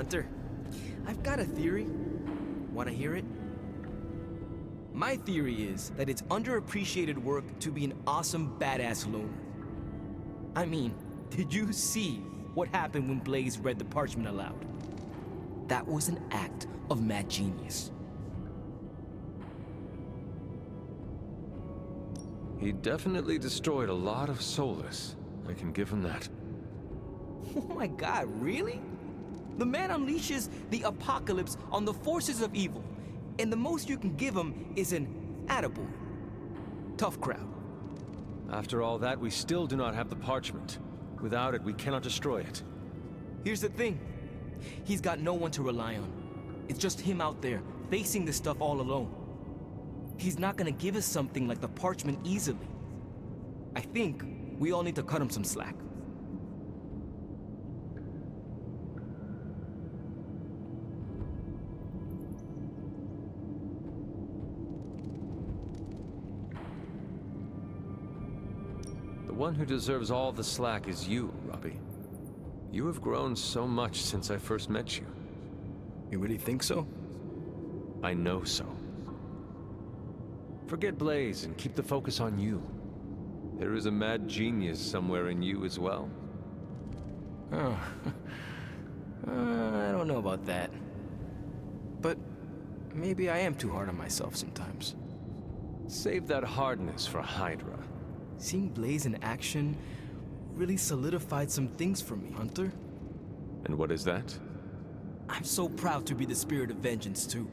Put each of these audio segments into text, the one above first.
Hunter, I've got a theory. Want to hear it? My theory is that it's underappreciated work to be an awesome, badass loner. I mean, did you see what happened when Blaze read the parchment aloud? That was an act of mad genius. He definitely destroyed a lot of Solus. I can give him that. Oh my god, really? The man unleashes the apocalypse on the forces of evil, and the most you can give him is an attaboy. Tough crowd. After all that, we still do not have the parchment. Without it, we cannot destroy it. Here's the thing. He's got no one to rely on. It's just him out there, facing this stuff all alone. He's not gonna give us something like the parchment easily. I think we all need to cut him some slack. The one who deserves all the slack is you, Robbie. You have grown so much since I first met you. You really think so? I know so. Forget Blaze and keep the focus on you. There is a mad genius somewhere in you as well. Oh. I don't know about that. But maybe I am too hard on myself sometimes. Save that hardness for Hydra. Seeing Blaze in action really solidified some things for me, Hunter. And what is that? I'm so proud to be the spirit of vengeance, too.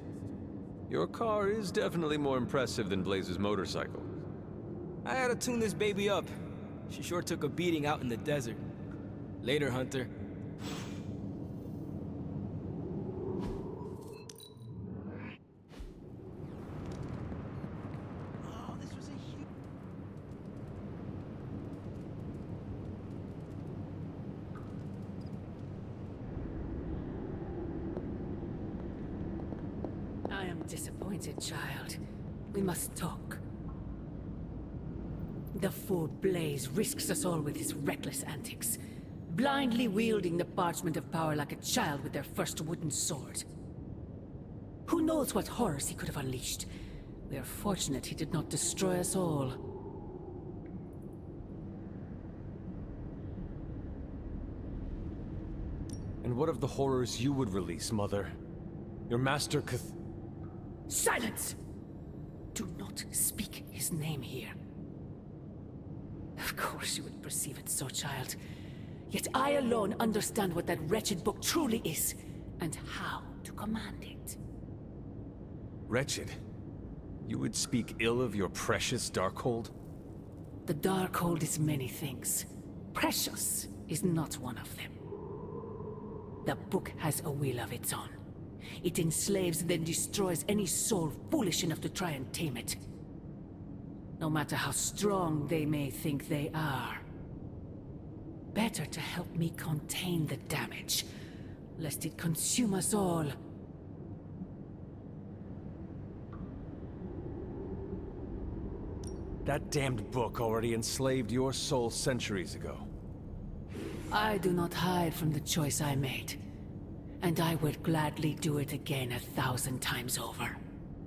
Your car is definitely more impressive than Blaze's motorcycle. I had to tune this baby up. She sure took a beating out in the desert. Later, Hunter. I am disappointed, child. We must talk. The fool Blaze risks us all with his reckless antics, blindly wielding the parchment of power like a child with their first wooden sword. Who knows what horrors he could have unleashed? We are fortunate he did not destroy us all. And what of the horrors you would release, Mother? Your master Silence! Do not speak his name here. Of course you would perceive it so, child. Yet I alone understand what that wretched book truly is, and how to command it. Wretched? You would speak ill of your precious Darkhold? The Darkhold is many things. Precious is not one of them. The book has a will of its own. It enslaves, then destroys any soul foolish enough to try and tame it. No matter how strong they may think they are. Better to help me contain the damage, lest it consume us all. That damned book already enslaved your soul centuries ago. I do not hide from the choice I made. And I would gladly do it again 1,000 times over.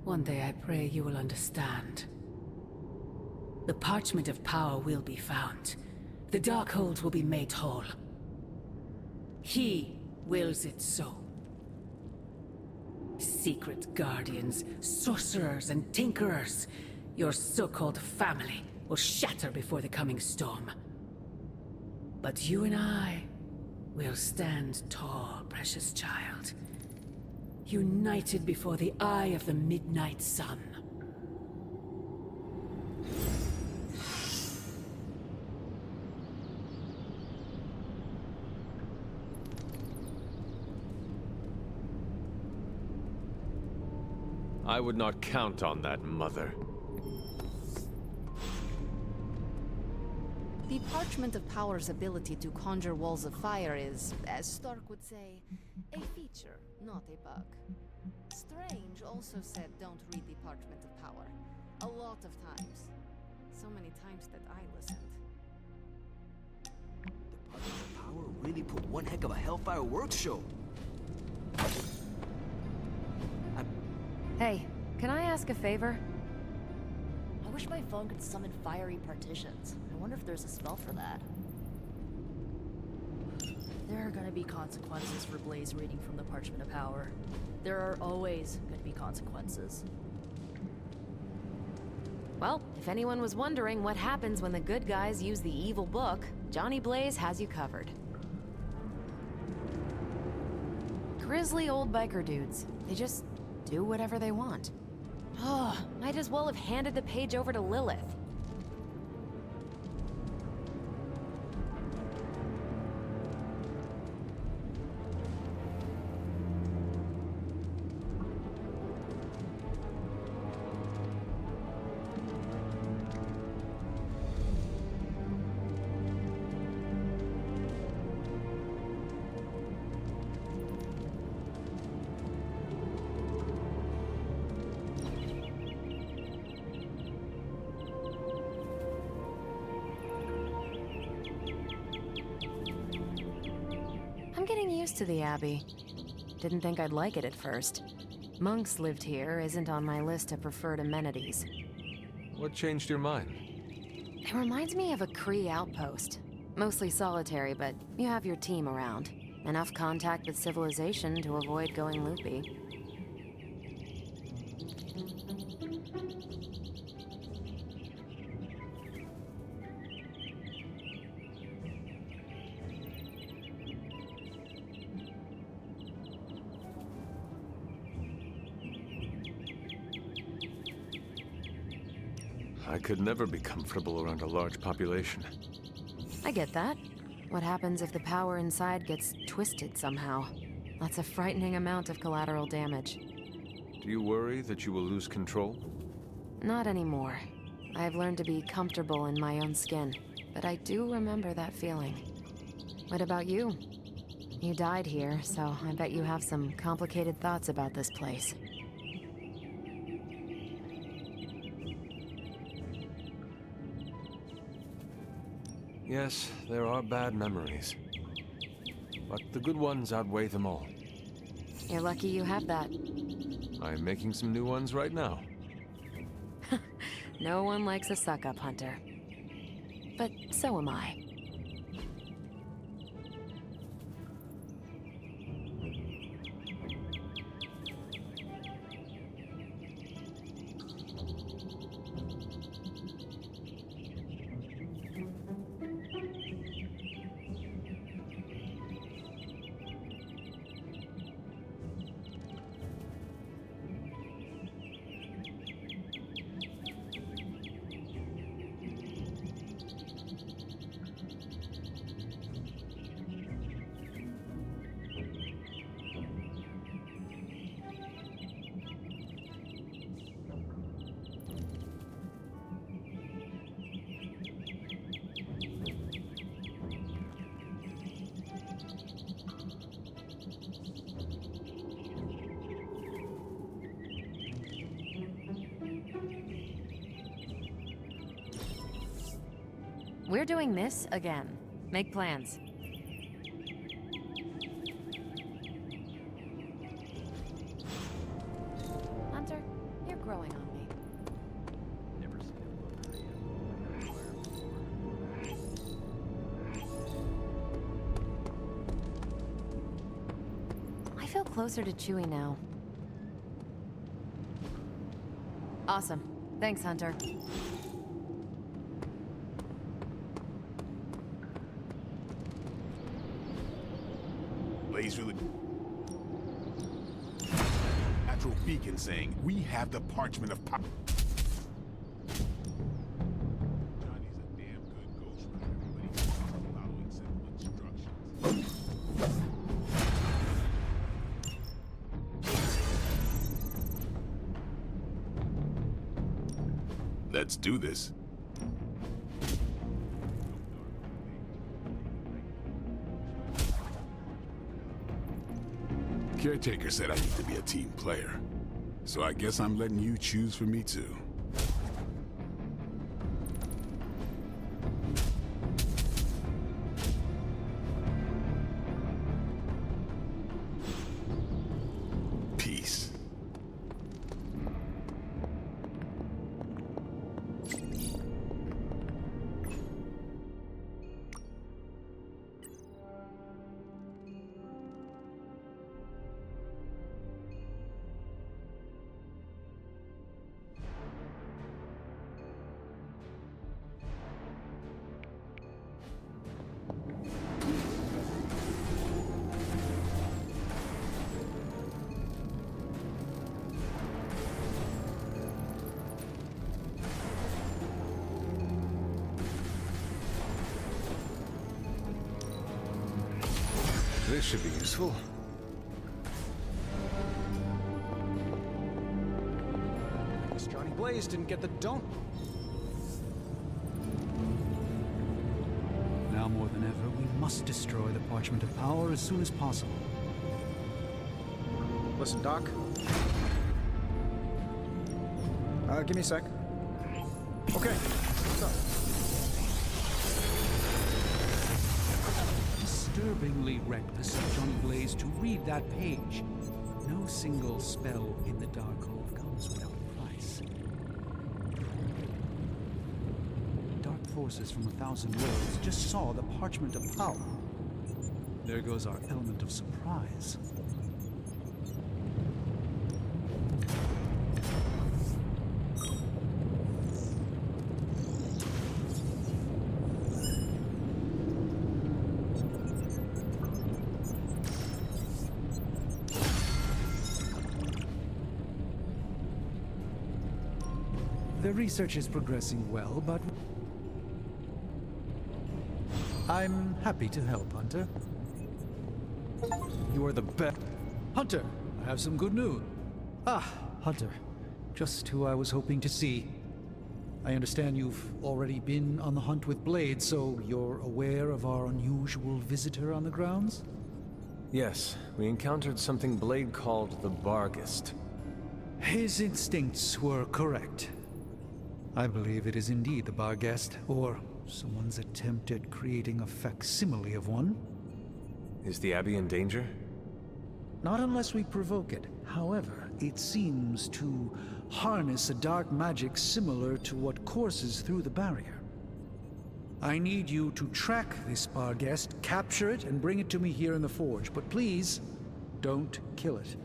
One day I pray you will understand. The parchment of power will be found. The Darkhold will be made whole. He wills it so. Secret guardians, sorcerers, and tinkerers, your so-called family, will shatter before the coming storm. But you and I will stand tall, precious child. United before the eye of the midnight sun. I would not count on that, Mother. The Parchment of Power's ability to conjure walls of fire is, as Stark would say, a feature, not a bug. Strange also said don't read the Parchment of Power. A lot of times. So many times that I listened. The Parchment of Power really put one heck of a Hellfire Works show. Hey, can I ask a favor? I wish my phone could summon fiery partitions. I wonder if there's a spell for that. There are gonna be consequences for Blaze reading from the Parchment of Power. There are always gonna be consequences. Well, if anyone was wondering what happens when the good guys use the evil book, Johnny Blaze has you covered. Grizzly old biker dudes. They just do whatever they want. Oh, might as well have handed the page over to Lilith. I'm getting used to the Abbey. Didn't think I'd like it at first. Monks lived here isn't on my list of preferred amenities. What changed your mind? It reminds me of a Kree outpost. Mostly solitary, but you have your team around. Enough contact with civilization to avoid going loopy. I could never be comfortable around a large population. I get that. What happens if the power inside gets twisted somehow? That's a frightening amount of collateral damage. Do you worry that you will lose control? Not anymore. I've learned to be comfortable in my own skin, but I do remember that feeling. What about you? You died here, so I bet you have some complicated thoughts about this place. Yes, there are bad memories. But the good ones outweigh them all. You're lucky you have that. I'm making some new ones right now. No one likes a suck-up hunter. But so am I. We're doing this again. Make plans. Hunter, you're growing on me. Never seen I feel closer to Chewie now. Awesome. Thanks, Hunter. Blaze really... Natural beacon saying, we have the parchment of power. Johnny's a damn good ghostwriter, but he's following simple instructions. Let's do this. Caretaker said I need to be a team player. So I guess I'm letting you choose for me too. Peace. This should be useful. Guess Johnny Blaze didn't get the dome. Now more than ever, we must destroy the Parchment of Power as soon as possible. Listen, Doc. Give me a sec. Okay, what's up? Disturbingly reckless of Johnny Blaze to read that page. No single spell in the Darkhold comes without a price. Dark forces from 1,000 worlds just saw the Parchment of Power. There goes our element of surprise. The research is progressing well, but I'm happy to help, Hunter. You are the best. Hunter, I have some good news. Ah, Hunter. Just who I was hoping to see. I understand you've already been on the hunt with Blade, so you're aware of our unusual visitor on the grounds? Yes, we encountered something Blade called the Barghest. His instincts were correct. I believe it is indeed the Barghest, or someone's attempt at creating a facsimile of one. Is the Abbey in danger? Not unless we provoke it. However, it seems to harness a dark magic similar to what courses through the barrier. I need you to track this Barghest, capture it, and bring it to me here in the forge. But please, don't kill it.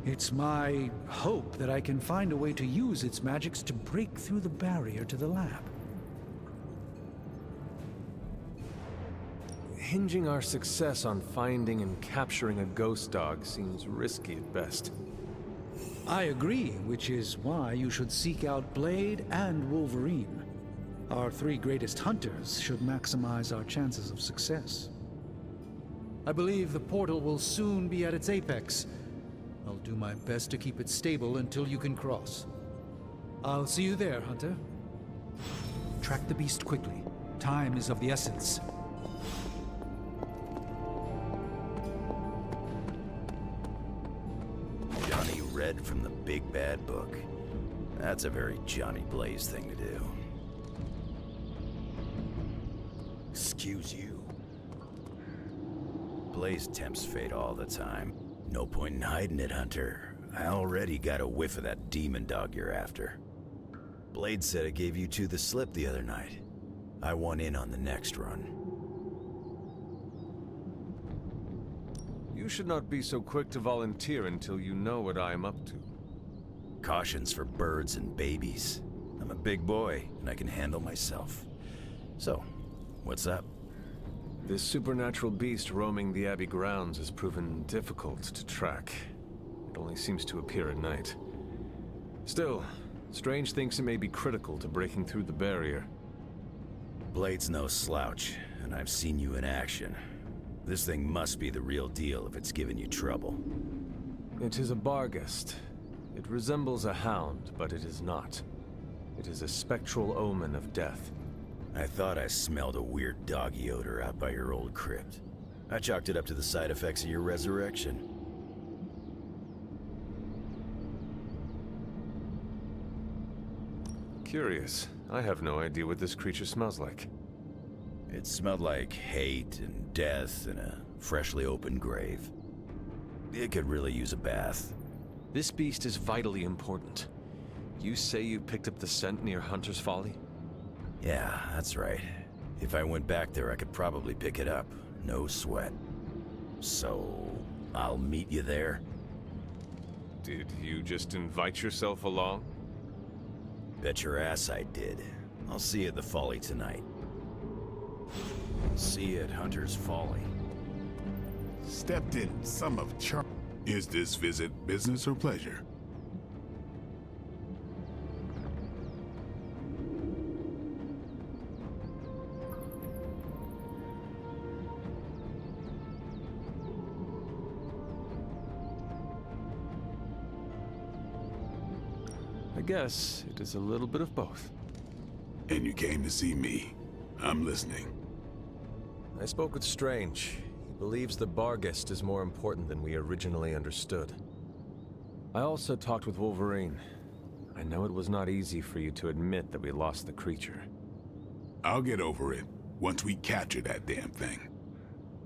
It's my hope that I can find a way to use its magics to break through the barrier to the lab. Hinging our success on finding and capturing a ghost dog seems risky at best. I agree, which is why you should seek out Blade and Wolverine. Our three greatest hunters should maximize our chances of success. I believe the portal will soon be at its apex. I'll do my best to keep it stable until you can cross. I'll see you there, Hunter. Track the beast quickly. Time is of the essence. Johnny read from the Big Bad Book. That's a very Johnny Blaze thing to do. Excuse you. Blaze tempts fate all the time. No point in hiding it, Hunter. I already got a whiff of that demon dog you're after. Blade said it gave you two the slip the other night. I want in on the next run. You should not be so quick to volunteer until you know what I am up to. Caution's for birds and babies. I'm a big boy, and I can handle myself. So, what's up? This supernatural beast roaming the Abbey grounds has proven difficult to track. It only seems to appear at night. Still, Strange thinks it may be critical to breaking through the barrier. Blade's no slouch, and I've seen you in action. This thing must be the real deal if it's giving you trouble. It is a Barghest. It resembles a hound, but it is not. It is a spectral omen of death. I thought I smelled a weird doggy odor out by your old crypt. I chalked it up to the side effects of your resurrection. Curious. I have no idea what this creature smells like. It smelled like hate and death in a freshly opened grave. It could really use a bath. This beast is vitally important. You say you picked up the scent near Hunter's Folly? Yeah, that's right. If I went back there, I could probably pick it up. No sweat. So, I'll meet you there? Did you just invite yourself along? Bet your ass I did. I'll see you at the Folly tonight. See you at Hunter's Folly. Stepped in some of Char. Is this visit business or pleasure? I guess it is a little bit of both. And you came to see me. I'm listening. I spoke with Strange. He believes the Barghest is more important than we originally understood. I also talked with Wolverine. I know it was not easy for you to admit that we lost the creature. I'll get over it once we capture that damn thing.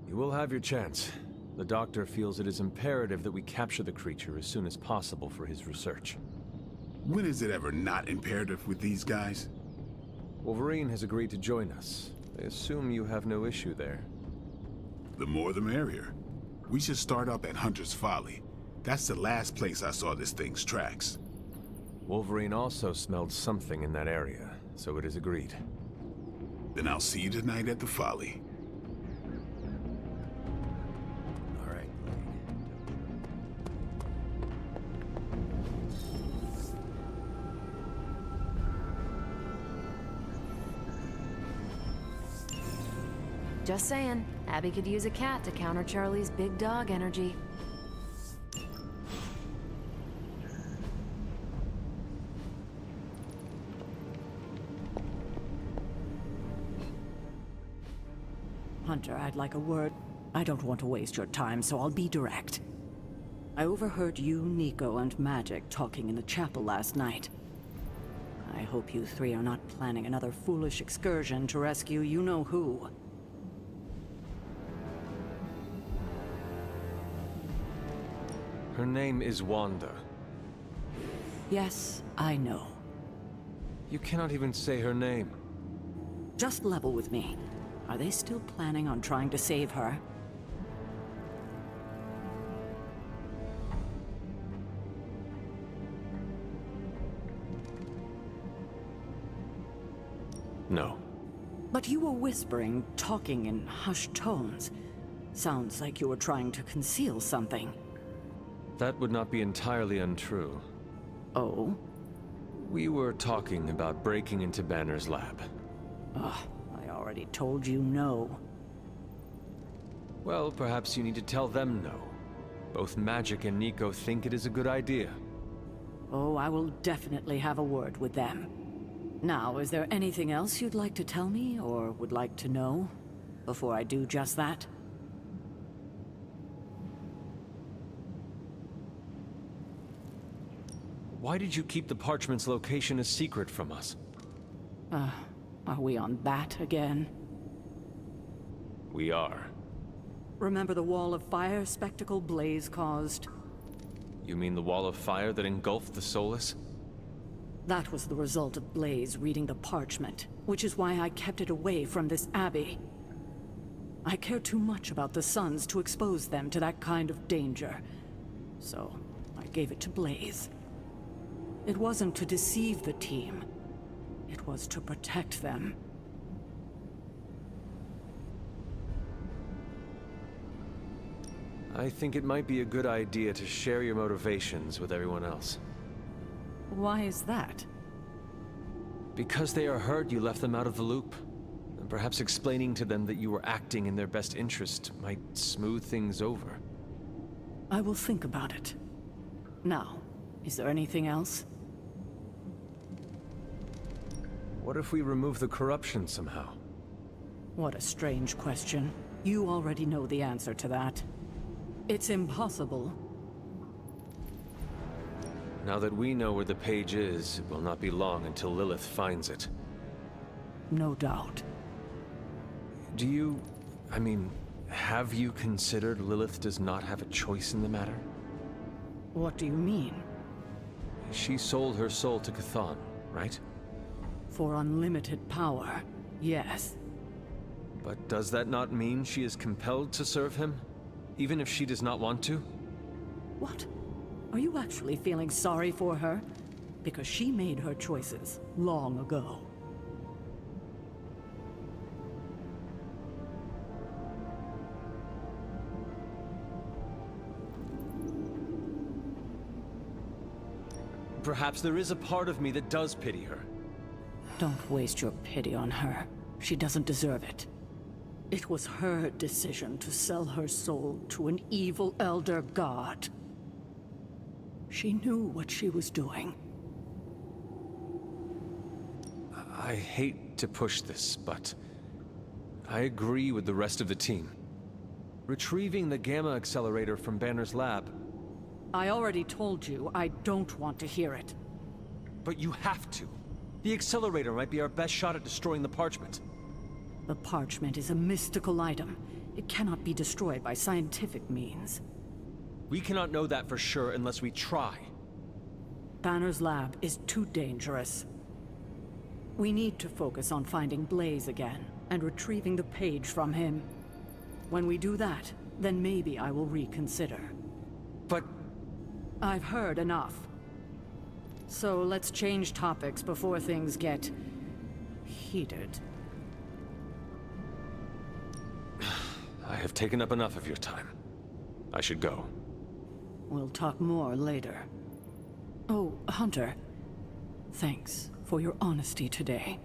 You will have your chance. The Doctor feels it is imperative that we capture the creature as soon as possible for his research. When is it ever not imperative with these guys? Wolverine has agreed to join us. I assume you have no issue there. The more the merrier. We should start up at Hunter's Folly. That's the last place I saw this thing's tracks. Wolverine also smelled something in that area, so it is agreed. Then I'll see you tonight at the Folly. All right, Just saying, Abby could use a cat to counter Charlie's big dog energy. Hunter, I'd like a word. I don't want to waste your time, so I'll be direct. I overheard you, Nico, and Magic talking in the chapel last night. I hope you three are not planning another foolish excursion to rescue you-know-who. Her name is Wanda. Yes, I know. You cannot even say her name. Just level with me. Are they still planning on trying to save her? No. But you were whispering, talking in hushed tones. Sounds like you were trying to conceal something. That would not be entirely untrue. Oh? We were talking about breaking into Banner's lab. Ugh, I already told you no. Well, perhaps you need to tell them no. Both Magic and Nico think it is a good idea. Oh, I will definitely have a word with them. Now, is there anything else you'd like to tell me, or would like to know, before I do just that? Why did you keep the parchment's location a secret from us? Are we on that again? We are. Remember the wall of fire spectacle Blaze caused? You mean the wall of fire that engulfed the Solus? That was the result of Blaze reading the parchment, which is why I kept it away from this Abbey. I care too much about the Sons to expose them to that kind of danger. So, I gave it to Blaze. It wasn't to deceive the team. It was to protect them. I think it might be a good idea to share your motivations with everyone else. Why is that? Because they are hurt you left them out of the loop. And perhaps explaining to them that you were acting in their best interest might smooth things over. I will think about it. Now, is there anything else? What if we remove the corruption somehow? What a strange question. You already know the answer to that. It's impossible. Now that we know where the page is, it will not be long until Lilith finds it. No doubt. Have you considered Lilith does not have a choice in the matter? What do you mean? She sold her soul to Chthon, right? For unlimited power, yes. But does that not mean she is compelled to serve him? Even if she does not want to? What? Are you actually feeling sorry for her? Because she made her choices long ago. Perhaps there is a part of me that does pity her. Don't waste your pity on her. She doesn't deserve it. It was her decision to sell her soul to an evil elder god. She knew what she was doing. I hate to push this, but I agree with the rest of the team. Retrieving the Gamma Accelerator from Banner's lab. I already told you I don't want to hear it. But you have to. The accelerator might be our best shot at destroying the parchment. The parchment is a mystical item. It cannot be destroyed by scientific means. We cannot know that for sure unless we try. Banner's lab is too dangerous. We need to focus on finding Blaze again, and retrieving the page from him. When we do that, then maybe I will reconsider. But... I've heard enough. So let's change topics before things get... heated. I have taken up enough of your time. I should go. We'll talk more later. Oh, Hunter. Thanks for your honesty today.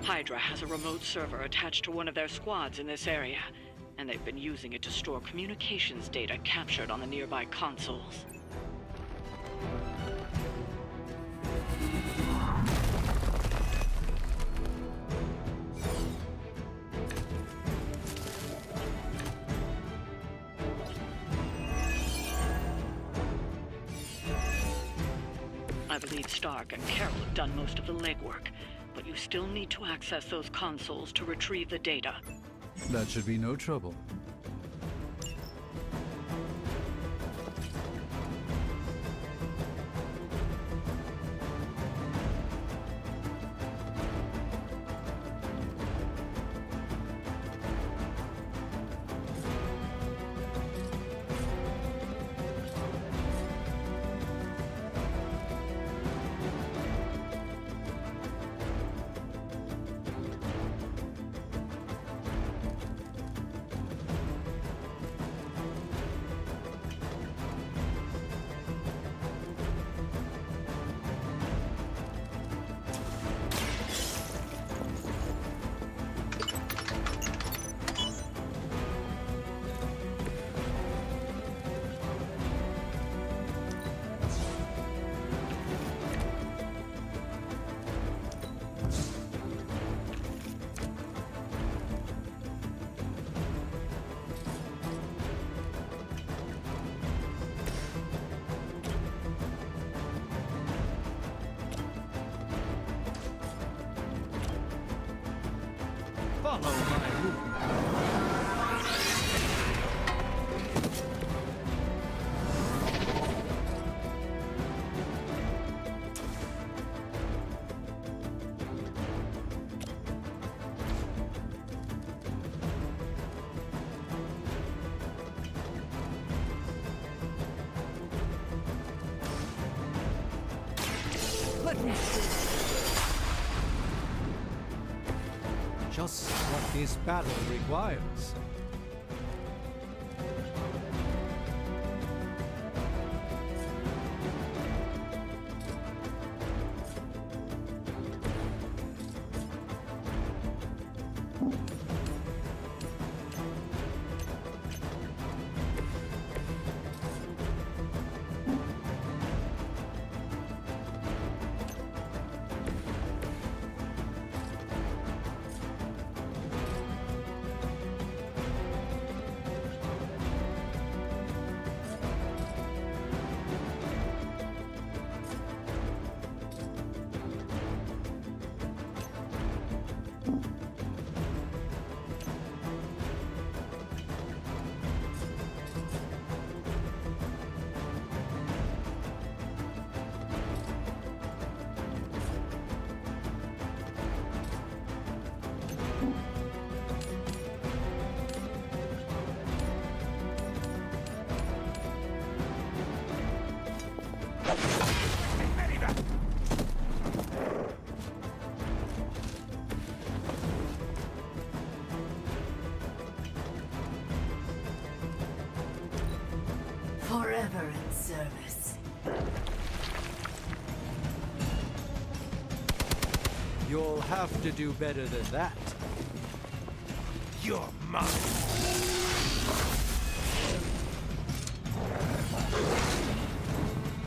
Hydra has a remote server attached to one of their squads in this area, and they've been using it to store communications data captured on the nearby consoles. I believe Stark and Carol have done most of the legwork, but you still need to access those consoles to retrieve the data. That should be no trouble. Follow my movement. Let me see. Just what this battle requires. Forever in service. You'll have to do better than that. You're mine.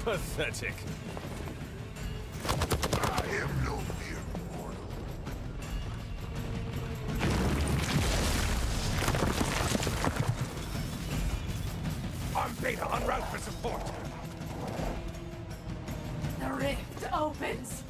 Pathetic. I am no mere mortal. I'm Beta, en route for support. The rift opens.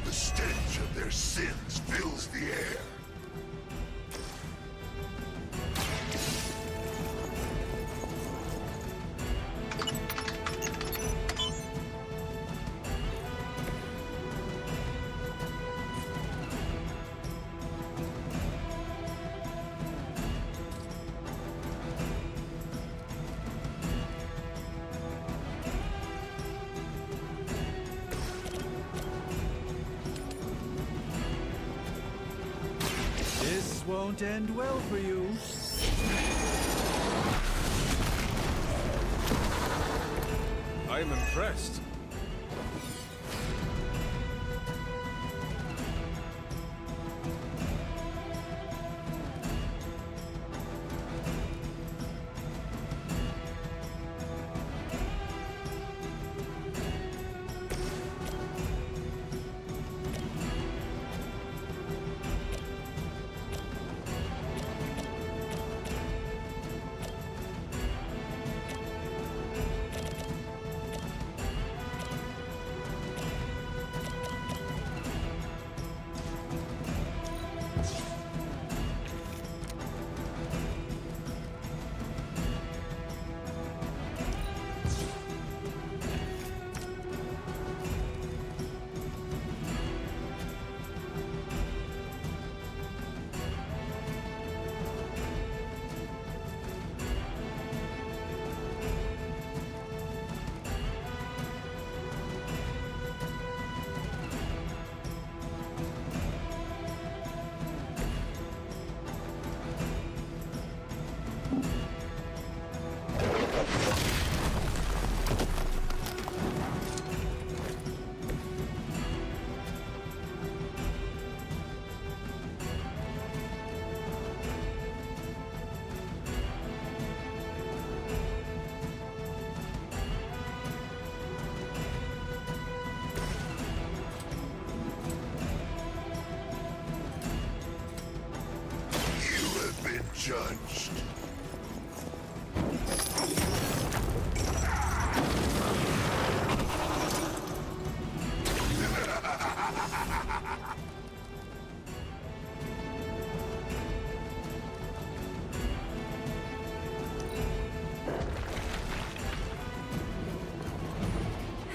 The stench of their sins fills the air. This won't end well for you. I am impressed. Judged.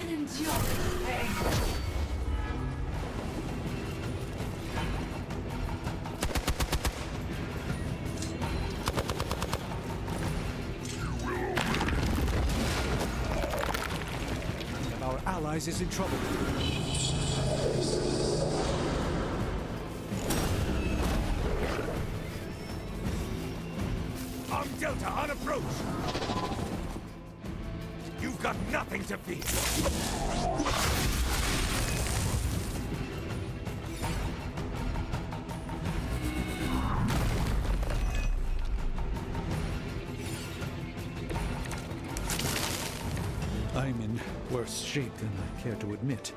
And enjoy pain. Allies is in trouble. I'm Delta on approach. You've got nothing to fear. I'm in worse shape than I care to admit.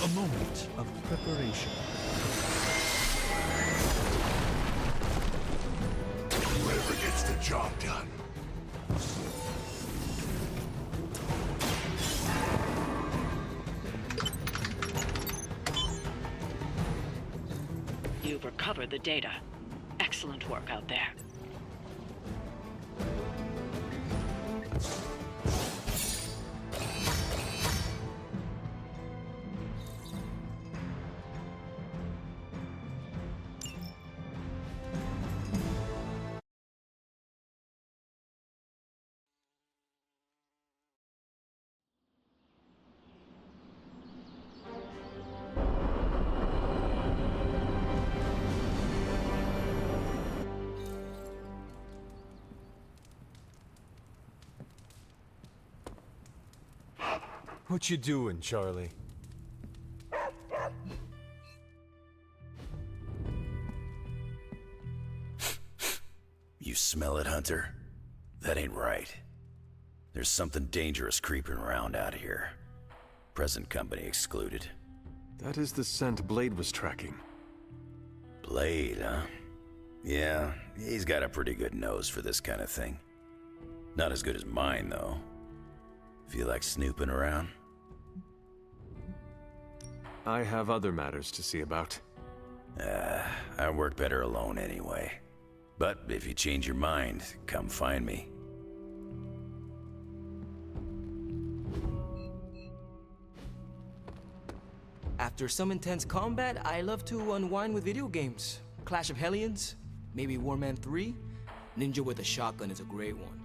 A moment of preparation. Whoever gets the job done. You've recovered the data. Excellent work out there. What you doing, Charlie? You smell it, Hunter? That ain't right. There's something dangerous creeping around out here. Present company excluded. That is the scent Blade was tracking. Blade, huh? Yeah, he's got a pretty good nose for this kind of thing. Not as good as mine, though. Feel like snooping around? I have other matters to see about. I work better alone anyway. But if you change your mind, come find me. After some intense combat, I love to unwind with video games. Clash of Hellions, maybe Warman 3. Ninja with a shotgun is a great one.